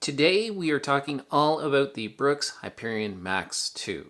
Today we are talking all about the Brooks Hyperion Max 2.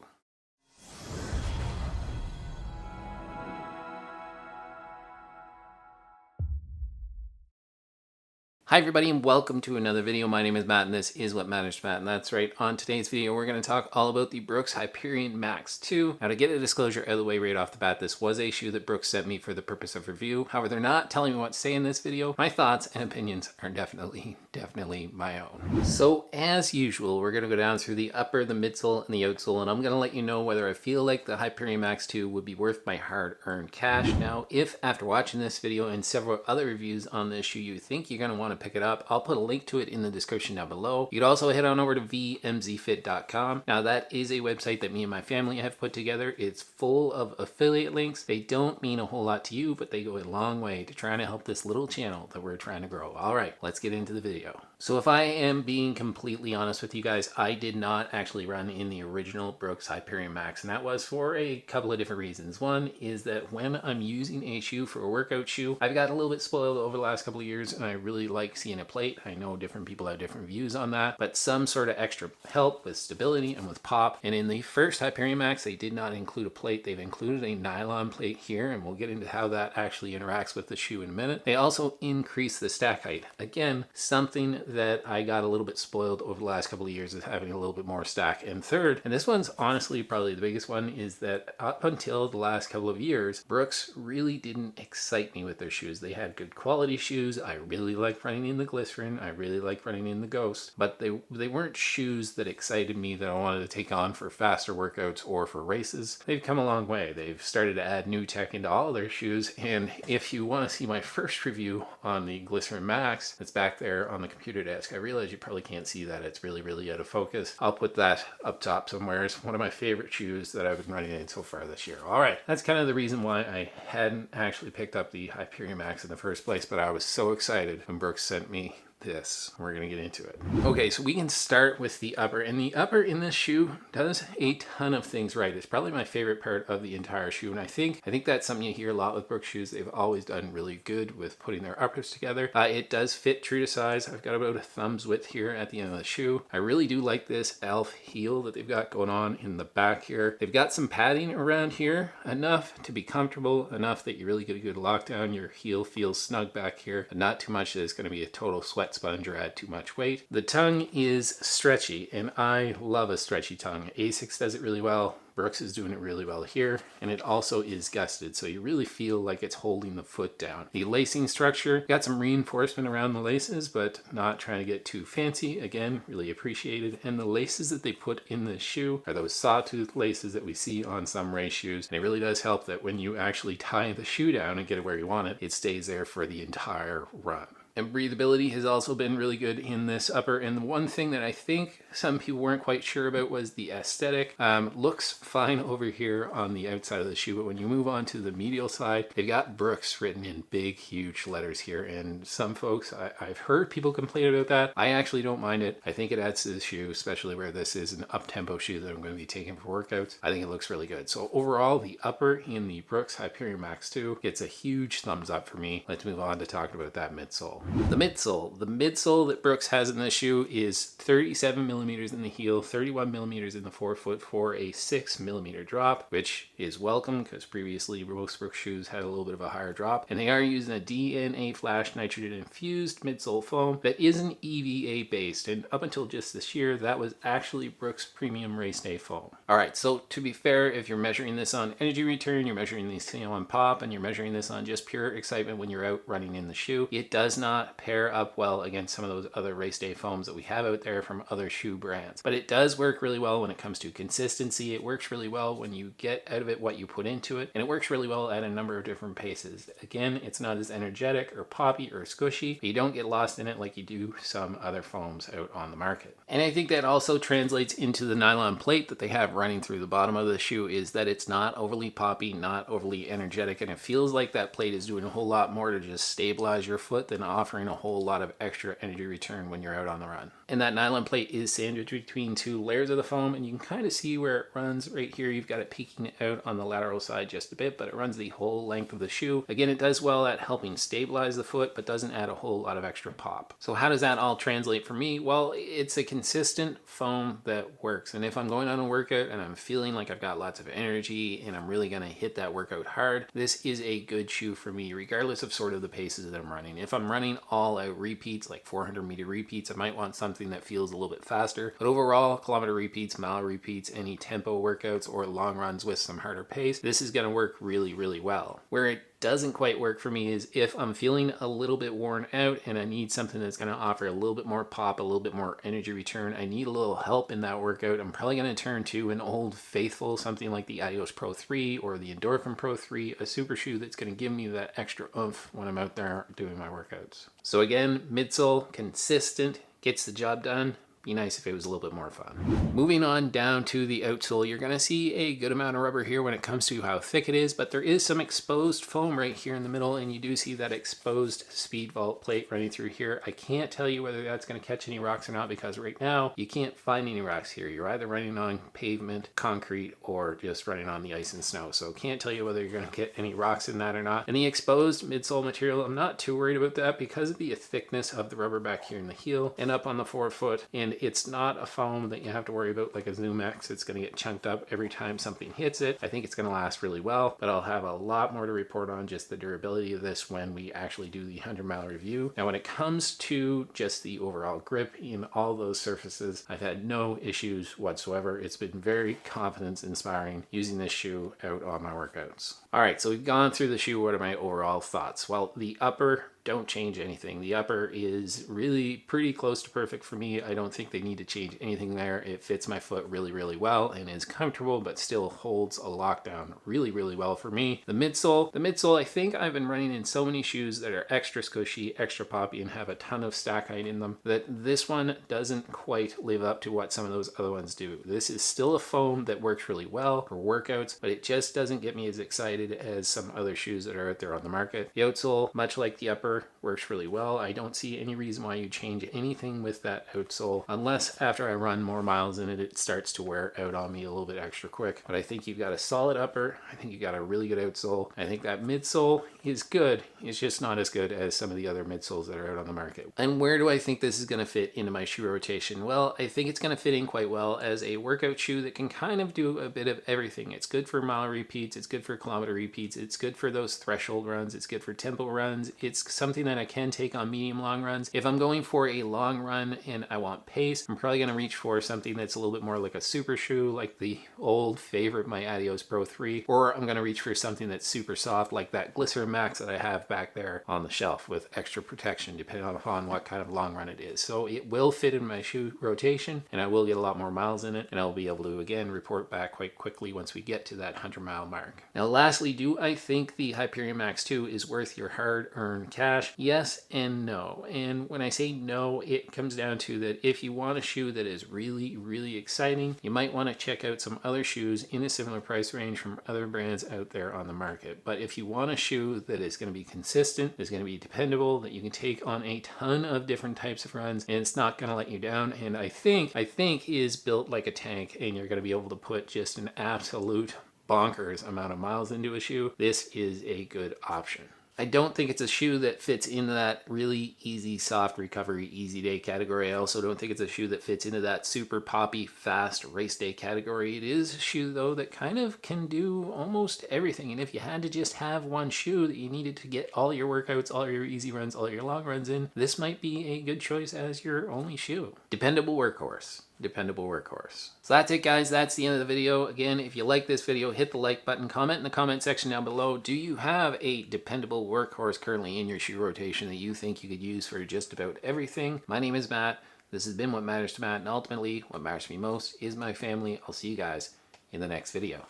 Hi everybody and welcome to another video. My name is Matt and this is What Matters to Matt, and that's right, on today's video we're going to talk all about the Brooks Hyperion Max 2. Now, to get a disclosure out of the way right off the bat, this was a shoe that Brooks sent me for the purpose of review. However, they're not telling me what to say in this video. My thoughts and opinions are definitely my own. So as usual, we're going to go down through the upper, the midsole, and the outsole, and I'm going to let you know whether I feel like the Hyperion Max 2 would be worth my hard-earned cash. Now, if after watching this video and several other reviews on this shoe you think you're going to want to pick it up, I'll put a link to it in the description down below. You could also head on over to vmzfit.com. Now, that is a website that me and my family have put together. It's full of affiliate links. They don't mean a whole lot to you, but they go a long way to trying to help this little channel that we're trying to grow. All right, let's get into the video. So if I am being completely honest with you guys, I did not actually run in the original Brooks Hyperion Max, and that was for a couple of different reasons. One is that when I'm using a shoe for a workout shoe, I've got a little bit spoiled over the last couple of years, and I really like seeing a plate. I know different people have different views on that, but some sort of extra help with stability and with pop. And in the first Hyperion Max, they did not include a plate. They've included a nylon plate here, and we'll get into how that actually interacts with the shoe in a minute. They also increase the stack height. Again, something that I got a little bit spoiled over the last couple of years is having a little bit more stack. And third, and this one's honestly probably the biggest one, is that up until the last couple of years, Brooks really didn't excite me with their shoes. They had good quality shoes. I really liked running in the Glycerin. I really liked running in the Ghost, but they weren't shoes that excited me that I wanted to take on for faster workouts or for races. They've come a long way. They've started to add new tech into all their shoes, and if you want to see my first review on the Glycerin Max, it's back there on the computer desk. I realize you probably can't see that. It's really out of focus. I'll put that up top somewhere. It's one of my favorite shoes that I've been running in so far this year. All right, that's kind of the reason why I hadn't actually picked up the Hyperion Max in the first place, but I was so excited when Brooks sent me this. We're gonna get into it. Okay, so we can start with the upper, and the upper in this shoe does a ton of things right. It's probably my favorite part of the entire shoe, and I think that's something you hear a lot with Brooks shoes. They've always done really good with putting their uppers together. It does fit true to size. I've got about a thumb's width here at the end of the shoe. I really do like this elf heel that they've got going on in the back here. They've got some padding around here, enough to be comfortable, enough that you really get a good lockdown. Your heel feels snug back here, but not too much that it's going to be a total sweat sponge or add too much weight. The tongue is stretchy, and I love a stretchy tongue. Asics does it really well. Brooks is doing it really well here, and it also is gusted, so you really feel like it's holding the foot down. The lacing structure, got some reinforcement around the laces, but not trying to get too fancy. Again, really appreciated. And the laces that they put in this shoe are those sawtooth laces that we see on some race shoes, and it really does help that when you actually tie the shoe down and get it where you want it, it stays there for the entire run. And breathability has also been really good in this upper. And the one thing that I think some people weren't quite sure about was the aesthetic. Looks fine over here on the outside of the shoe, but when you move on to the medial side, they've got Brooks written in big, huge letters here. And some folks, I've heard people complain about that. I actually don't mind it. I think it adds to the shoe, especially where this is an up-tempo shoe that I'm going to be taking for workouts. I think it looks really good. So overall, the upper in the Brooks Hyperion Max 2 gets a huge thumbs up for me. Let's move on to talking about that midsole. The midsole that Brooks has in this shoe is 37 millimeters in the heel, 31 millimeters in the forefoot for a 6 millimeter drop, which is welcome because previously most Brooks shoes had a little bit of a higher drop. And they are using a DNA flash nitrogen infused midsole foam that isn't EVA based. And up until just this year, that was actually Brooks premium race day foam. All right, so to be fair, if you're measuring this on energy return, you're measuring this on pop, and you're measuring this on just pure excitement when you're out running in the shoe, it does not pair up well against some of those other race day foams that we have out there from other shoe brands. But it does work really well when it comes to consistency. It works really well when you get out of it what you put into it, and it works really well at a number of different paces. Again, it's not as energetic or poppy or squishy, but you don't get lost in it like you do some other foams out on the market. And I think that also translates into the nylon plate that they have running through the bottom of the shoe, is that it's not overly poppy, not overly energetic, and it feels like that plate is doing a whole lot more to just stabilize your foot than offering a whole lot of extra energy return when you're out on the run. And that nylon plate is sandwiched between two layers of the foam, and you can kind of see where it runs right here. You've got it peeking out on the lateral side just a bit, but it runs the whole length of the shoe. Again, it does well at helping stabilize the foot, but doesn't add a whole lot of extra pop. So how does that all translate for me? Well, it's a consistent foam that works. And if I'm going on a workout and I'm feeling like I've got lots of energy and I'm really going to hit that workout hard, this is a good shoe for me, regardless of sort of the paces that I'm running. If I'm running all out repeats, like 400-meter repeats, I might want something that feels a little bit faster. But overall, kilometer repeats, mile repeats, any tempo workouts or long runs with some harder pace, this is going to work really, really well. Where it doesn't quite work for me is if I'm feeling a little bit worn out and I need something that's going to offer a little bit more pop, a little bit more energy return. I need a little help in that workout. I'm probably going to turn to an old faithful, something like the Adios Pro 3 or the Endorphin Pro 3, a super shoe that's going to give me that extra oomph when I'm out there doing my workouts. So again, midsole, consistent, gets the job done. Be nice if it was a little bit more fun. Moving on down to the outsole, you're going to see a good amount of rubber here when it comes to how thick it is, but there is some exposed foam right here in the middle, and you do see that exposed speed vault plate running through here. I can't tell you whether that's going to catch any rocks or not, because right now you can't find any rocks here. You're either running on pavement, concrete, or just running on the ice and snow. So can't tell you whether you're going to get any rocks in that or not. And the exposed midsole material, I'm not too worried about that because of the thickness of the rubber back here in the heel and up on the forefoot. And it's not a foam that you have to worry about like a Zoom X. It's going to get chunked up every time something hits it. I think it's going to last really well, but I'll have a lot more to report on just the durability of this when we actually do the 100-mile review. Now, when it comes to just the overall grip in all those surfaces, I've had no issues whatsoever. It's been very confidence inspiring using this shoe out on my workouts. All right, so we've gone through the shoe. What are my overall thoughts? Well, the upper, don't change anything. The upper is really pretty close to perfect for me. I don't think they need to change anything there. It fits my foot really, really well and is comfortable, but still holds a lockdown really, really well for me. The midsole, I think I've been running in so many shoes that are extra squishy, extra poppy, and have a ton of stack height in them that this one doesn't quite live up to what some of those other ones do. This is still a foam that works really well for workouts, but it just doesn't get me as excited as some other shoes that are out there on the market. The outsole, much like the upper, works really well. I don't see any reason why you change anything with that outsole, unless after I run more miles in it, it starts to wear out on me a little bit extra quick. But I think you've got a solid upper. I think you've got a really good outsole. I think that midsole is good. It's just not as good as some of the other midsoles that are out on the market. And where do I think this is going to fit into my shoe rotation? Well, I think it's going to fit in quite well as a workout shoe that can kind of do a bit of everything. It's good for mile repeats. It's good for kilometer repeats. It's good for those threshold runs. It's good for tempo runs. It's something that I can take on medium long runs. If I'm going for a long run and I want pace, I'm probably going to reach for something that's a little bit more like a super shoe, like the old favorite, my Adios Pro 3, or I'm going to reach for something that's super soft, like that Glycerin Max that I have back there on the shelf with extra protection, depending upon what kind of long run it is. So it will fit in my shoe rotation, and I will get a lot more miles in it, and I'll be able to, again, report back quite quickly once we get to that 100-mile mark. Now, lastly, do I think the Hyperion Max 2 is worth your hard-earned cash? Yes and no. And when I say no, it comes down to that if you want a shoe that is really, really exciting, you might want to check out some other shoes in a similar price range from other brands out there on the market. But if you want a shoe that is going to be consistent, is going to be dependable, that you can take on a ton of different types of runs, and it's not going to let you down, and I think is built like a tank, and you're going to be able to put just an absolute bonkers amount of miles into a shoe, this is a good option. I don't think it's a shoe that fits into that really easy, soft recovery, easy day category. I also don't think it's a shoe that fits into that super poppy, fast race day category. It is a shoe, though, that kind of can do almost everything. And if you had to just have one shoe that you needed to get all your workouts, all your easy runs, all your long runs in, this might be a good choice as your only shoe. Dependable workhorse. Dependable workhorse. So that's it, guys. That's the end of the video. Again, if you like this video, hit the like button, comment in the comment section down below. Do you have a dependable workhorse currently in your shoe rotation that you think you could use for just about everything? My name is Matt. This has been What Matters to Matt, and ultimately, what matters to me most is my family. I'll see you guys in the next video.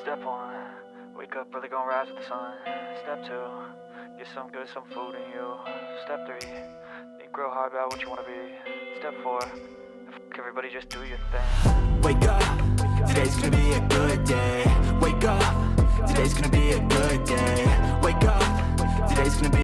Step 1, wake up early, gonna rise with the sun. Step 2, get some good, some food in you. Step 3, think real hard about what you want to be. Step 4, everybody just do your thing. Wake up, today's gonna be a good day. Wake up, today's gonna be a good day. Wake up, today's gonna be